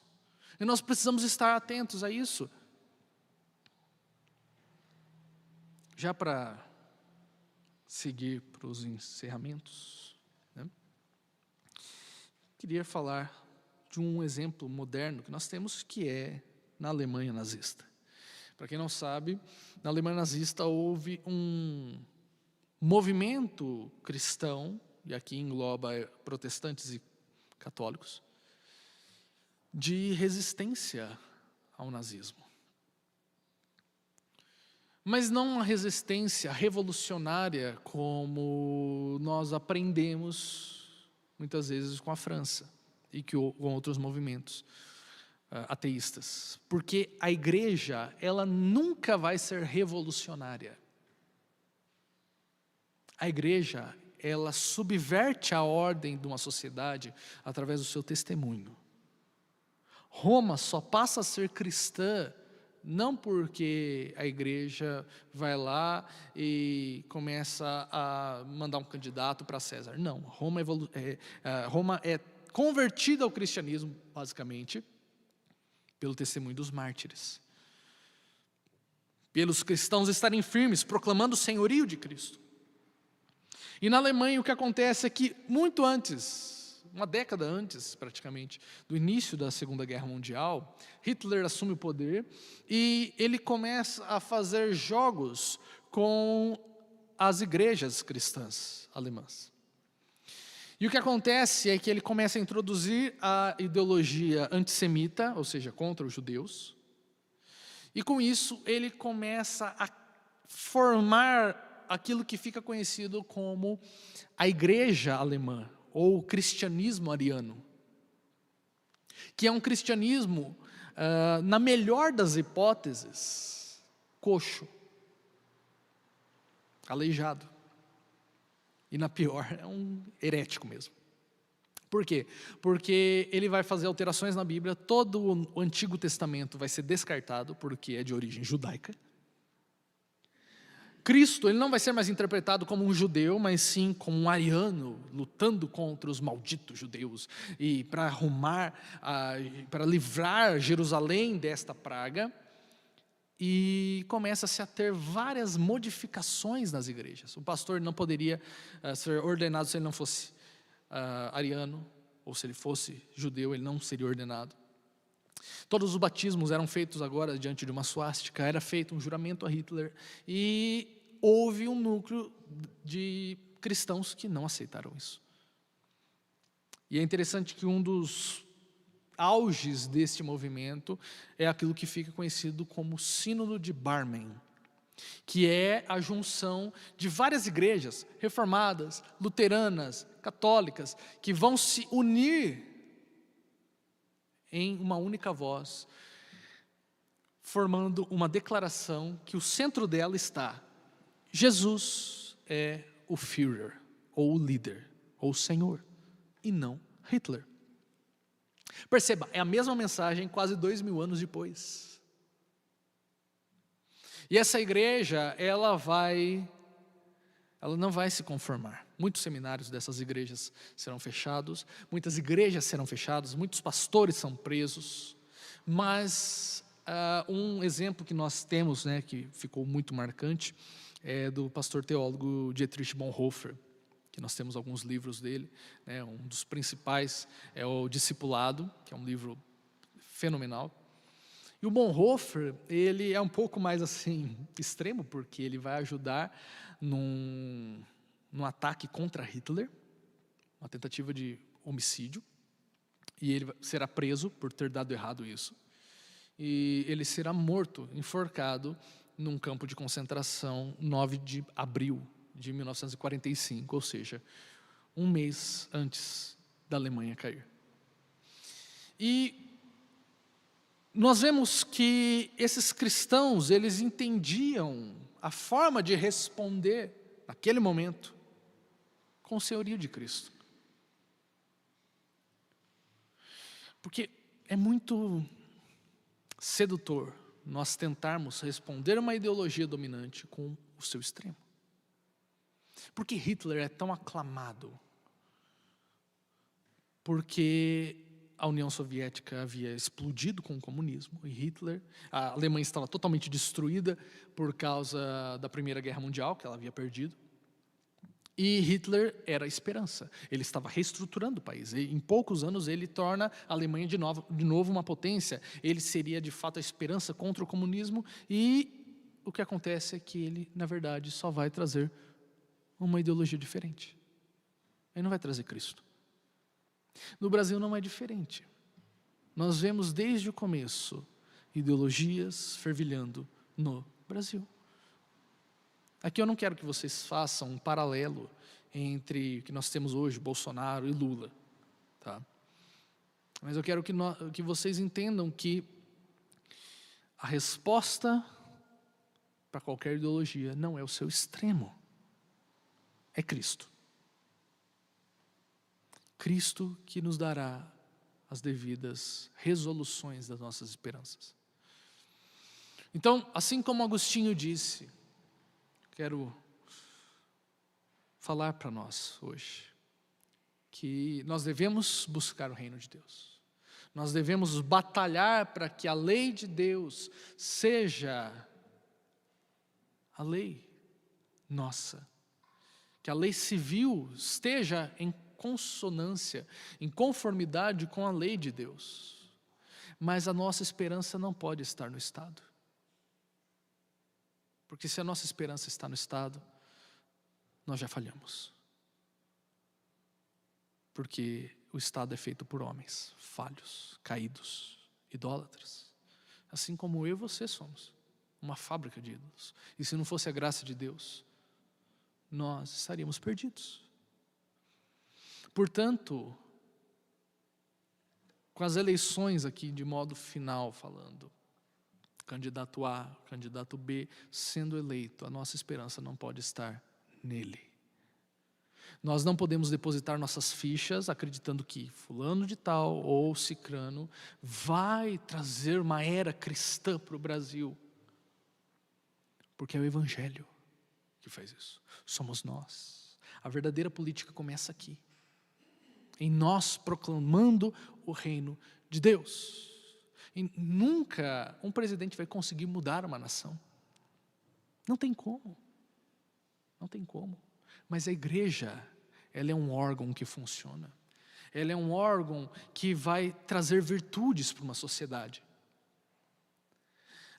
E nós precisamos estar atentos a isso. Já para seguir para os encerramentos, né? Queria falar de um exemplo moderno que nós temos, que é na Alemanha nazista. Para quem não sabe, na Alemanha nazista houve um movimento cristão, e aqui engloba protestantes e católicos, de resistência ao nazismo. Mas não uma resistência revolucionária como nós aprendemos muitas vezes com a França e com outros movimentos ateístas. Porque a igreja, ela nunca vai ser revolucionária. A igreja, ela subverte a ordem de uma sociedade através do seu testemunho. Roma só passa a ser cristã não porque a igreja vai lá e começa a mandar um candidato para César. Não, Roma é convertida ao cristianismo, basicamente, pelo testemunho dos mártires. Pelos cristãos estarem firmes, proclamando o senhorio de Cristo. E na Alemanha o que acontece é que muito antes, uma década antes, praticamente, do início da Segunda Guerra Mundial, Hitler assume o poder e ele começa a fazer jogos com as igrejas cristãs alemãs. E o que acontece é que ele começa a introduzir a ideologia antissemita, ou seja, contra os judeus, e com isso ele começa a formar aquilo que fica conhecido como a igreja alemã, ou o cristianismo ariano, que é um cristianismo, na melhor das hipóteses, coxo, aleijado, e na pior, é um herético mesmo. Por quê? Porque ele vai fazer alterações na Bíblia, todo o Antigo Testamento vai ser descartado, porque é de origem judaica. Cristo, ele não vai ser mais interpretado como um judeu, mas sim como um ariano, lutando contra os malditos judeus, e para para livrar Jerusalém desta praga, e começa-se a ter várias modificações nas igrejas. O pastor não poderia ser ordenado se ele não fosse ariano, ou se ele fosse judeu, ele não seria ordenado. Todos os batismos eram feitos agora diante de uma suástica, era feito um juramento a Hitler, e houve um núcleo de cristãos que não aceitaram isso. E é interessante que um dos auges deste movimento é aquilo que fica conhecido como Sínodo de Barmen, que é a junção de várias igrejas reformadas, luteranas, católicas, que vão se unir em uma única voz, formando uma declaração que o centro dela está: Jesus é o Führer, ou o líder, ou o Senhor, e não Hitler. Perceba, é a mesma mensagem quase 2000 anos depois. E essa igreja, ela não vai se conformar. Muitos seminários dessas igrejas serão fechados, muitas igrejas serão fechadas, muitos pastores são presos, mas um exemplo que nós temos, que ficou muito marcante, é do pastor teólogo Dietrich Bonhoeffer, que nós temos alguns livros dele, um dos principais é o Discipulado, que é um livro fenomenal. E o Bonhoeffer, ele é um pouco mais assim, extremo, porque ele vai ajudar num ataque contra Hitler, uma tentativa de homicídio, e ele será preso por ter dado errado isso. E ele será morto, enforcado, num campo de concentração, 9 de abril de 1945, ou seja, um mês antes da Alemanha cair. E nós vemos que esses cristãos, eles entendiam a forma de responder, naquele momento, com o senhorio de Cristo. Porque é muito sedutor nós tentarmos responder a uma ideologia dominante com o seu extremo. Por que Hitler é tão aclamado? Porque a União Soviética havia explodido com o comunismo, e a Alemanha estava totalmente destruída por causa da Primeira Guerra Mundial, que ela havia perdido. E Hitler era a esperança, ele estava reestruturando o país, e em poucos anos ele torna a Alemanha de novo uma potência, ele seria de fato a esperança contra o comunismo, e o que acontece é que ele, na verdade, só vai trazer uma ideologia diferente, ele não vai trazer Cristo. No Brasil não é diferente, nós vemos desde o começo ideologias fervilhando no Brasil. Aqui eu não quero que vocês façam um paralelo entre o que nós temos hoje, Bolsonaro e Lula, tá? Mas eu quero que vocês entendam que a resposta para qualquer ideologia não é o seu extremo, é Cristo. Cristo que nos dará as devidas resoluções das nossas esperanças. Então, assim como Agostinho disse, quero falar para nós hoje que nós devemos buscar o reino de Deus. Nós devemos batalhar para que a lei de Deus seja a lei nossa. Que a lei civil esteja em consonância, em conformidade com a lei de Deus. Mas a nossa esperança não pode estar no Estado. Porque se a nossa esperança está no Estado, nós já falhamos. Porque o Estado é feito por homens falhos, caídos, idólatras. Assim como eu e você somos, uma fábrica de ídolos. E se não fosse a graça de Deus, nós estaríamos perdidos. Portanto, com as eleições aqui de modo final falando, candidato A, candidato B, sendo eleito, a nossa esperança não pode estar nele. Nós não podemos depositar nossas fichas acreditando que fulano de tal ou cicrano vai trazer uma era cristã para o Brasil. Porque é o Evangelho que faz isso. Somos nós. A verdadeira política começa aqui. Em nós proclamando o reino de Deus. E nunca um presidente vai conseguir mudar uma nação. Não tem como. Não tem como. Mas a igreja, ela é um órgão que funciona. Ela é um órgão que vai trazer virtudes para uma sociedade.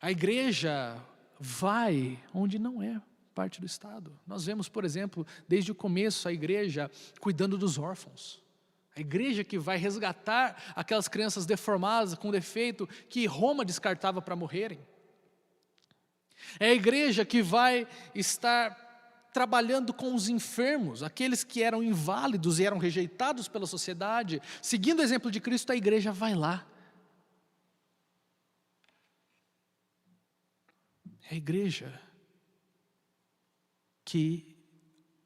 A igreja vai onde não é parte do Estado. Nós vemos, por exemplo, desde o começo a igreja cuidando dos órfãos. A igreja que vai resgatar aquelas crianças deformadas, com defeito, que Roma descartava para morrerem. É a igreja que vai estar trabalhando com os enfermos, aqueles que eram inválidos e eram rejeitados pela sociedade. Seguindo o exemplo de Cristo, a igreja vai lá. É a igreja que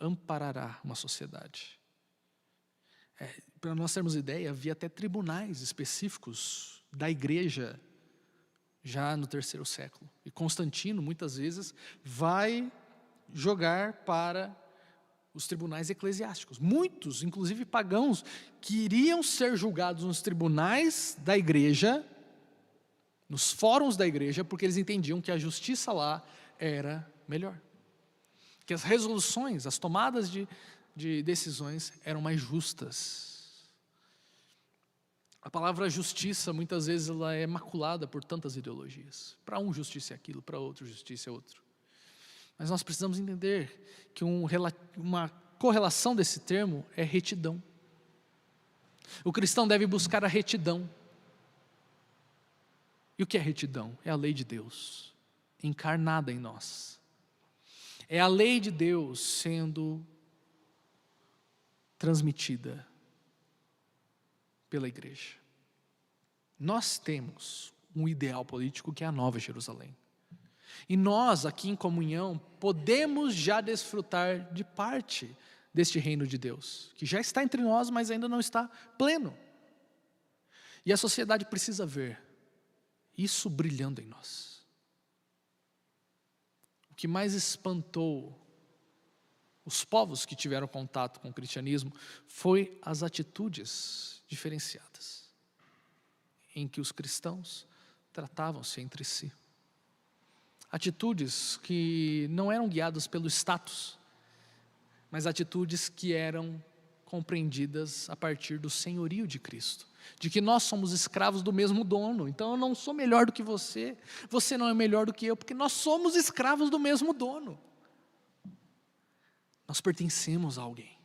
amparará uma sociedade. Para nós termos ideia, havia até tribunais específicos da igreja já no 3º século. E Constantino, muitas vezes, vai jogar para os tribunais eclesiásticos. Muitos, inclusive pagãos, queriam ser julgados nos tribunais da igreja, nos fóruns da igreja, porque eles entendiam que a justiça lá era melhor. Que as resoluções, as tomadas de decisões eram mais justas. A palavra justiça, muitas vezes, ela é maculada por tantas ideologias. Para um, justiça é aquilo, para outro, justiça é outro. Mas nós precisamos entender que uma correlação desse termo é retidão. O cristão deve buscar a retidão. E o que é retidão? É a lei de Deus, encarnada em nós. É a lei de Deus sendo transmitida pela igreja. Nós temos um ideal político que é a Nova Jerusalém. E nós, aqui em comunhão, podemos já desfrutar de parte deste reino de Deus, que já está entre nós, mas ainda não está pleno. E a sociedade precisa ver isso brilhando em nós. O que mais espantou os povos que tiveram contato com o cristianismo foi as atitudes diferenciadas em que os cristãos tratavam-se entre si. Atitudes que não eram guiadas pelo status, mas atitudes que eram compreendidas a partir do senhorio de Cristo, de que nós somos escravos do mesmo dono. Então eu não sou melhor do que você, você não é melhor do que eu, porque nós somos escravos do mesmo dono. Nós pertencemos a alguém.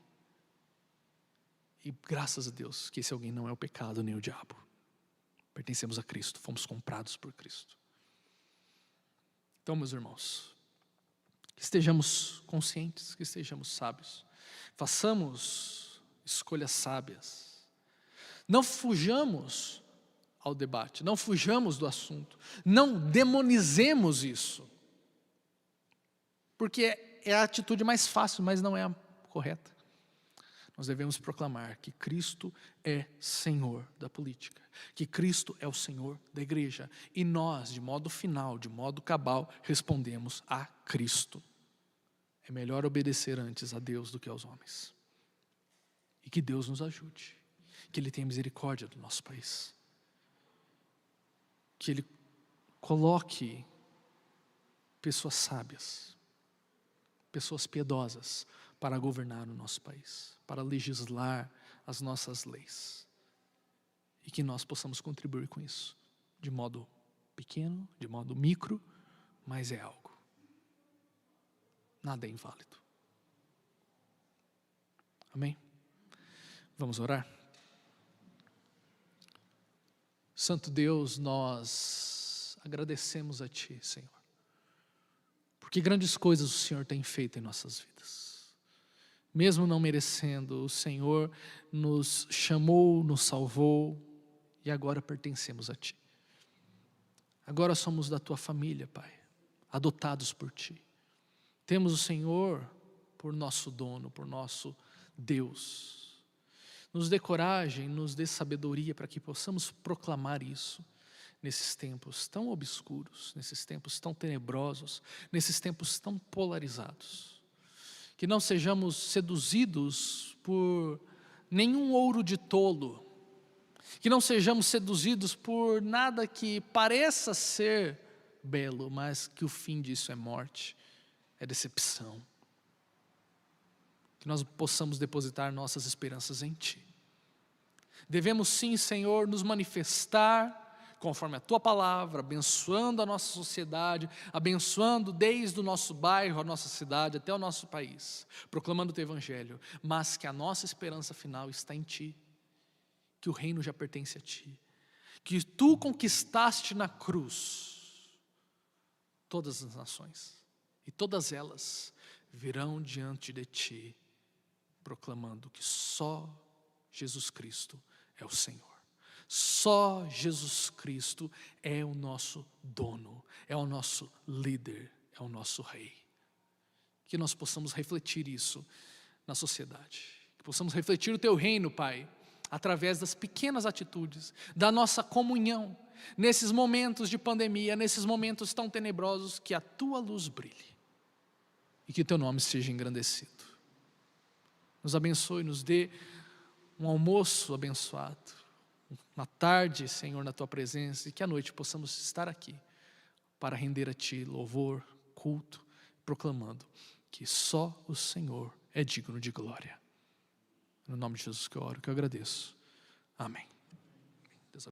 E graças a Deus que esse alguém não é o pecado nem o diabo. Pertencemos a Cristo, fomos comprados por Cristo. Então, meus irmãos, que estejamos conscientes, que estejamos sábios. Façamos escolhas sábias. Não fujamos ao debate, não fujamos do assunto. Não demonizemos isso. Porque é a atitude mais fácil, mas não é a correta. Nós devemos proclamar que Cristo é Senhor da política, que Cristo é o Senhor da igreja, e nós, de modo final, de modo cabal, respondemos a Cristo. É melhor obedecer antes a Deus do que aos homens. E que Deus nos ajude, que Ele tenha misericórdia do nosso país, que Ele coloque pessoas sábias, pessoas piedosas para governar o nosso país, para legislar as nossas leis. E que nós possamos contribuir com isso, de modo pequeno, de modo micro, mas é algo. Nada é inválido. Amém? Vamos orar? Santo Deus, nós agradecemos a Ti, Senhor, porque grandes coisas o Senhor tem feito em nossas vidas. Mesmo não merecendo, o Senhor nos chamou, nos salvou, e agora pertencemos a Ti. Agora somos da Tua família, Pai, adotados por Ti. Temos o Senhor por nosso dono, por nosso Deus, nos dê coragem, nos dê sabedoria para que possamos proclamar isso nesses tempos tão obscuros, nesses tempos tão tenebrosos, nesses tempos tão polarizados. Que não sejamos seduzidos por nenhum ouro de tolo, que não sejamos seduzidos por nada que pareça ser belo, mas que o fim disso é morte, é decepção. Que nós possamos depositar nossas esperanças em Ti. Devemos sim, Senhor, nos manifestar conforme a Tua palavra, abençoando a nossa sociedade, abençoando desde o nosso bairro, a nossa cidade, até o nosso país, proclamando o Teu Evangelho, mas que a nossa esperança final está em Ti, que o reino já pertence a Ti, que Tu conquistaste na cruz todas as nações, e todas elas virão diante de Ti, proclamando que só Jesus Cristo é o Senhor. Só Jesus Cristo é o nosso dono, é o nosso líder, é o nosso rei. Que nós possamos refletir isso na sociedade, que possamos refletir o Teu reino, Pai, através das pequenas atitudes, da nossa comunhão, nesses momentos de pandemia, nesses momentos tão tenebrosos, que a Tua luz brilhe e que Teu nome seja engrandecido. Nos abençoe, nos dê um almoço abençoado, uma tarde, Senhor, na Tua presença, e que à noite possamos estar aqui para render a Ti louvor, culto, proclamando que só o Senhor é digno de glória. No nome de Jesus que eu oro, que eu agradeço. Amém.